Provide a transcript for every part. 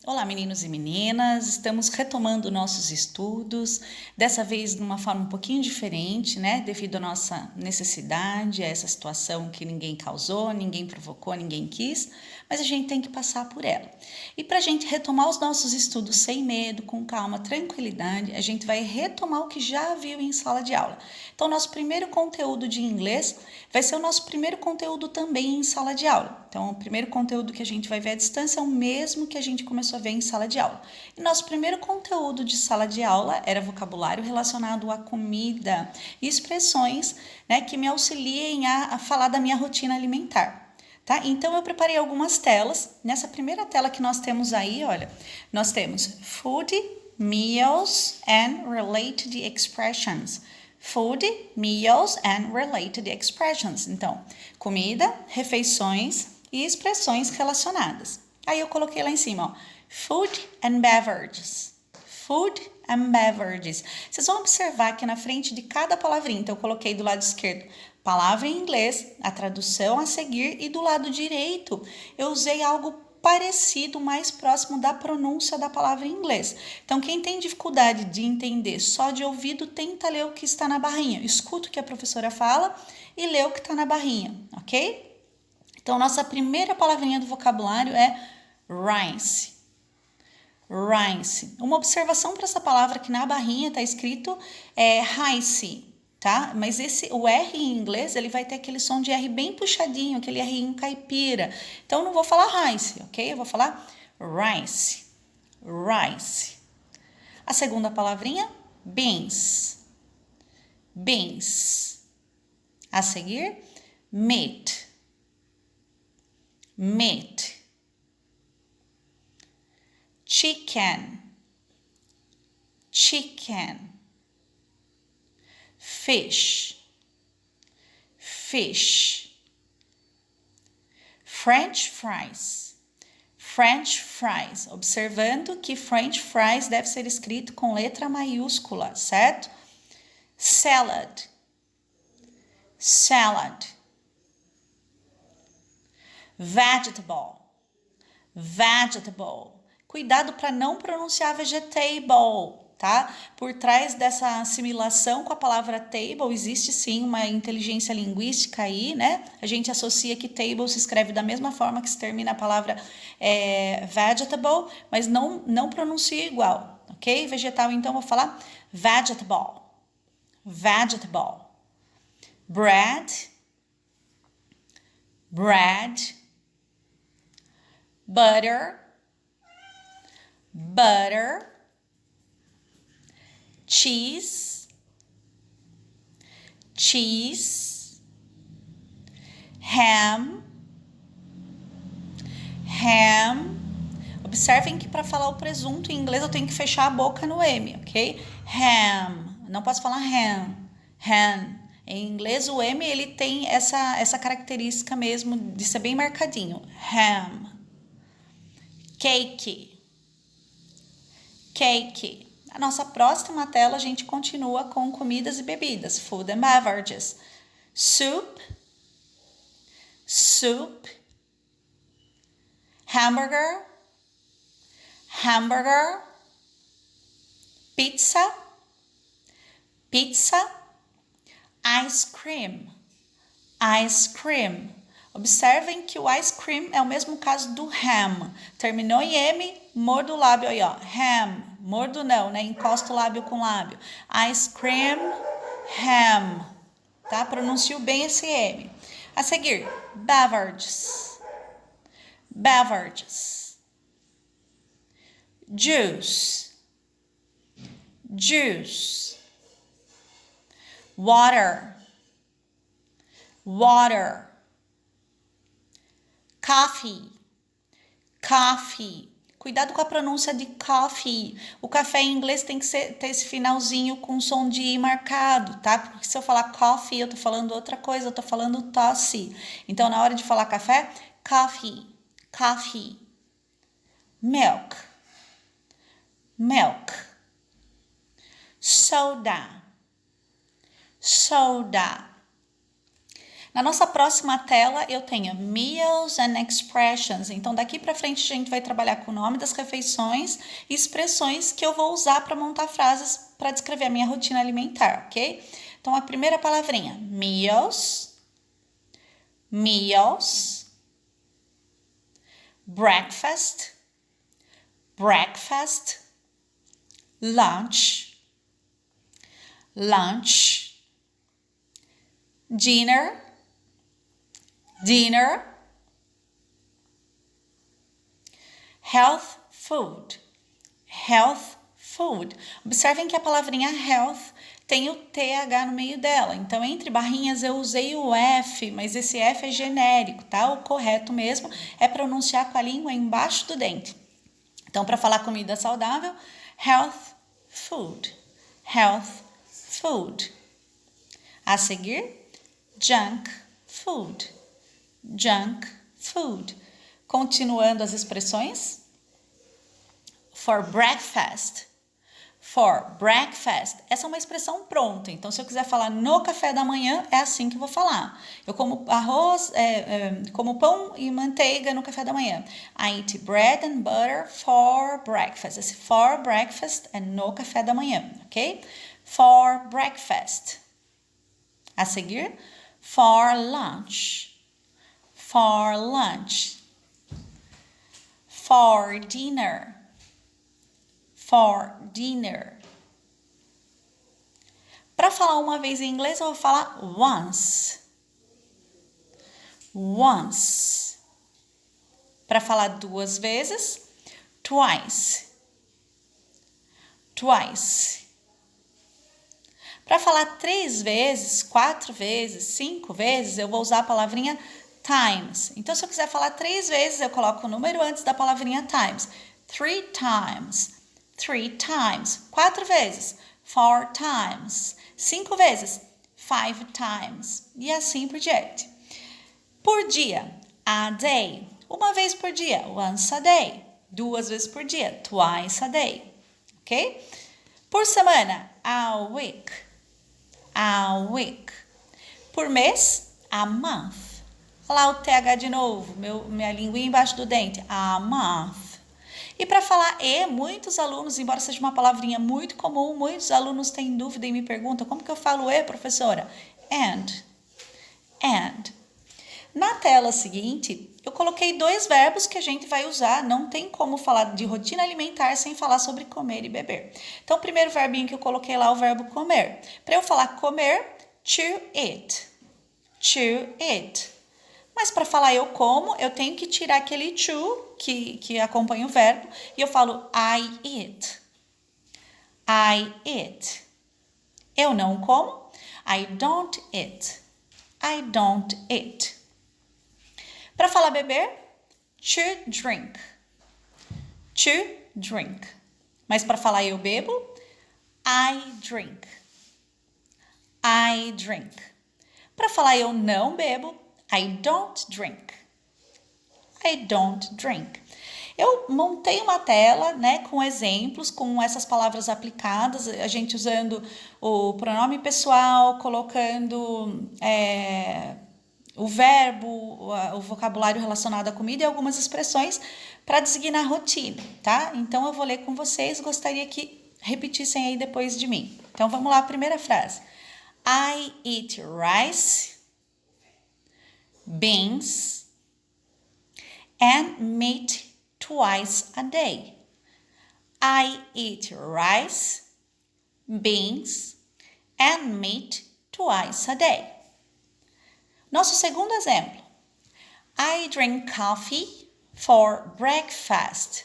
Olá, meninos e meninas, estamos retomando nossos estudos, dessa vez de uma forma um pouquinho diferente, né? Devido à nossa necessidade, a essa situação que ninguém causou, ninguém provocou, ninguém quis, mas a gente tem que passar por ela. E para a gente retomar os nossos estudos sem medo, com calma, tranquilidade, a gente vai retomar o que já viu em sala de aula. Então, nosso primeiro conteúdo de inglês vai ser o nosso primeiro conteúdo também em sala de aula. Então, o primeiro conteúdo que a gente vai ver à distância é o mesmo que a gente começou a ver em sala de aula. E nosso primeiro conteúdo de sala de aula era vocabulário relacionado à comida e expressões, né, que me auxiliem a falar da minha rotina alimentar. Tá? Então, eu preparei algumas telas. Nessa primeira tela que nós temos aí, olha, nós temos food, meals and related expressions. Food, meals and related expressions. Então, comida, refeições e expressões relacionadas. Aí eu coloquei lá em cima, ó, food and beverages. Food and beverages. Vocês vão observar que na frente de cada palavrinha, então eu coloquei do lado esquerdo palavra em inglês, a tradução a seguir, e do lado direito eu usei algo parecido, mais próximo da pronúncia da palavra em inglês. Então, quem tem dificuldade de entender só de ouvido, tenta ler o que está na barrinha. Escuta o que a professora fala e lê o que está na barrinha, ok? Então, nossa primeira palavrinha do vocabulário é rice. Rice. Uma observação para essa palavra que na barrinha está escrito rice, tá? Mas o R em inglês, ele vai ter aquele som de R bem puxadinho, aquele R caipira. Então, eu não vou falar rice, ok? Eu vou falar rice. Rice. A segunda palavrinha, beans. Beans. A seguir, meat. Meat. Chicken. Chicken. Fish. Fish. French fries. French fries. Observando que French fries deve ser escrito com letra maiúscula, certo? Salad. Salad. Vegetable. Vegetable. Cuidado para não pronunciar vegetable, tá? Por trás dessa assimilação com a palavra table, existe sim uma inteligência linguística aí, né? A gente associa que table se escreve da mesma forma que se termina a palavra vegetable, mas não pronuncia igual, ok? Vegetal, então, vou falar vegetable. Vegetable. Bread. Bread. Butter. Butter. Cheese. Cheese. Ham. Ham. Observem que para falar o presunto em inglês eu tenho que fechar a boca no M, ok? Ham. Não posso falar ham. Ham. Em inglês o M ele tem essa característica mesmo de ser bem marcadinho. Ham. Cake. Cake. A nossa próxima tela a gente continua com comidas e bebidas. Food and beverages. Soup. Soup. Hamburger. Hamburger. Pizza. Pizza. Ice cream. Ice cream. Observem que o ice cream é o mesmo caso do ham. Terminou em M, mordo o lábio aí, ó. Ham. Mordo não, né? Encosta o lábio com o lábio. Ice cream, ham. Tá? Pronuncio bem esse M. A seguir, beverages. Beverages. Juice. Juice. Water. Water. Coffee. Coffee. Cuidado com a pronúncia de coffee. O café em inglês tem que ter esse finalzinho com som de I marcado, tá? Porque se eu falar coffee, eu tô falando outra coisa, eu tô falando tosse. Então, na hora de falar café, coffee. Coffee. Milk. Milk. Soda. Soda. Na nossa próxima tela eu tenho meals and expressions. Então daqui para frente a gente vai trabalhar com o nome das refeições e expressões que eu vou usar para montar frases para descrever a minha rotina alimentar, ok? Então a primeira palavrinha, meals, meals, breakfast, breakfast, lunch, lunch, dinner, dinner, health food, health food. Observem que a palavrinha health tem o TH no meio dela. Então, entre barrinhas eu usei o F, mas esse F é genérico, tá? O correto mesmo é pronunciar com a língua embaixo do dente. Então, para falar comida saudável, health food, health food. A seguir, junk food, junk food. Continuando as expressões, for breakfast, for breakfast. Essa é uma expressão pronta, então se eu quiser falar no café da manhã, é assim que eu vou falar. Eu como arroz, como pão e manteiga no café da manhã. I eat bread and butter for breakfast. Esse for breakfast é no café da manhã, ok? For breakfast. A seguir, for lunch, for lunch. For dinner, for dinner. Para falar uma vez em inglês, eu vou falar once, once. Para falar duas vezes, twice, twice. Para falar 3 vezes, 4 vezes, 5 vezes, eu vou usar a palavrinha times. Então, se eu quiser falar 3 vezes, eu coloco o número antes da palavrinha times. 3 times, 3 times. 4 vezes, 4 times. 5 vezes, 5 times. E assim por diante. Por dia, a day. Uma vez por dia, once a day. 2 vezes por dia, twice a day. Ok? Por semana, a week, a week. Por mês, a month. Olha lá o TH de novo, minha linguinha embaixo do dente. A month. E para falar e, muitos alunos, embora seja uma palavrinha muito comum, muitos alunos têm dúvida e me perguntam, como que eu falo e, professora? And. And. Na tela seguinte, eu coloquei 2 verbos que a gente vai usar. Não tem como falar de rotina alimentar sem falar sobre comer e beber. Então, o primeiro verbinho que eu coloquei lá é o verbo comer. Para eu falar comer, to eat. To eat. Mas para falar eu como, eu tenho que tirar aquele to que acompanha o verbo e eu falo I eat. I eat. Eu não como. I don't eat. I don't eat. Para falar beber, to drink. To drink. Mas para falar eu bebo, I drink. I drink. Para falar eu não bebo, I don't drink. I don't drink. Eu montei uma tela, né, com exemplos, com essas palavras aplicadas, a gente usando o pronome pessoal, colocando o verbo, o vocabulário relacionado à comida e algumas expressões para designar a rotina, tá? Então eu vou ler com vocês, gostaria que repetissem aí depois de mim. Então vamos lá, a primeira frase. I eat rice, beans, and meat twice a day. I eat rice, beans, and meat twice a day. Nosso segundo exemplo. I drink coffee for breakfast.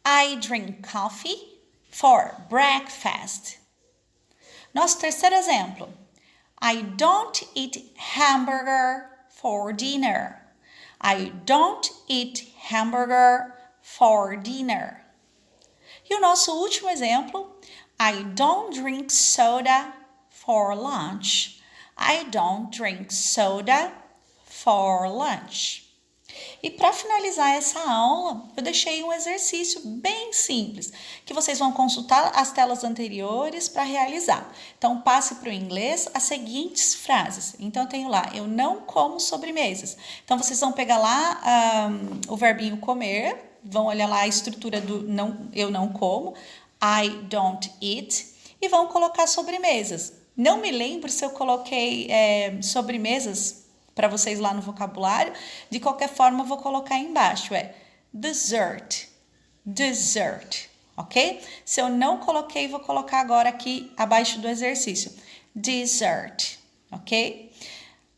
I drink coffee for breakfast. Nosso terceiro exemplo. I don't eat hamburger for dinner. I don't eat hamburger for dinner. E o nosso último exemplo. I don't drink soda for lunch. I don't drink soda for lunch. E para finalizar essa aula, eu deixei um exercício bem simples, que vocês vão consultar as telas anteriores para realizar. Então, passe para o inglês as seguintes frases. Então, eu tenho lá, eu não como sobremesas. Então, vocês vão pegar lá o verbinho comer, vão olhar lá a estrutura do não, eu não como, I don't eat, e vão colocar sobremesas. Não me lembro se eu coloquei sobremesas para vocês lá no vocabulário. De qualquer forma, eu vou colocar aí embaixo, dessert, dessert, ok? Se eu não coloquei, vou colocar agora aqui abaixo do exercício, dessert, ok?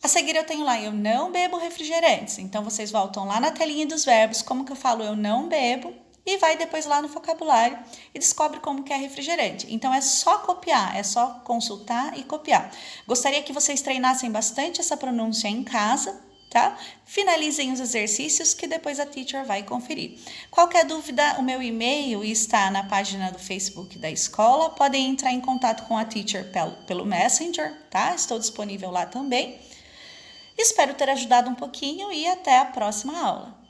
A seguir eu tenho lá, eu não bebo refrigerantes. Então, vocês voltam lá na telinha dos verbos, como que eu falo eu não bebo, e vai depois lá no vocabulário e descobre como que é refrigerante. Então, é só copiar, é só consultar e copiar. Gostaria que vocês treinassem bastante essa pronúncia em casa, tá? Finalizem os exercícios que depois a teacher vai conferir. Qualquer dúvida, o meu e-mail está na página do Facebook da escola. Podem entrar em contato com a teacher pelo Messenger, tá? Estou disponível lá também. Espero ter ajudado um pouquinho e até a próxima aula.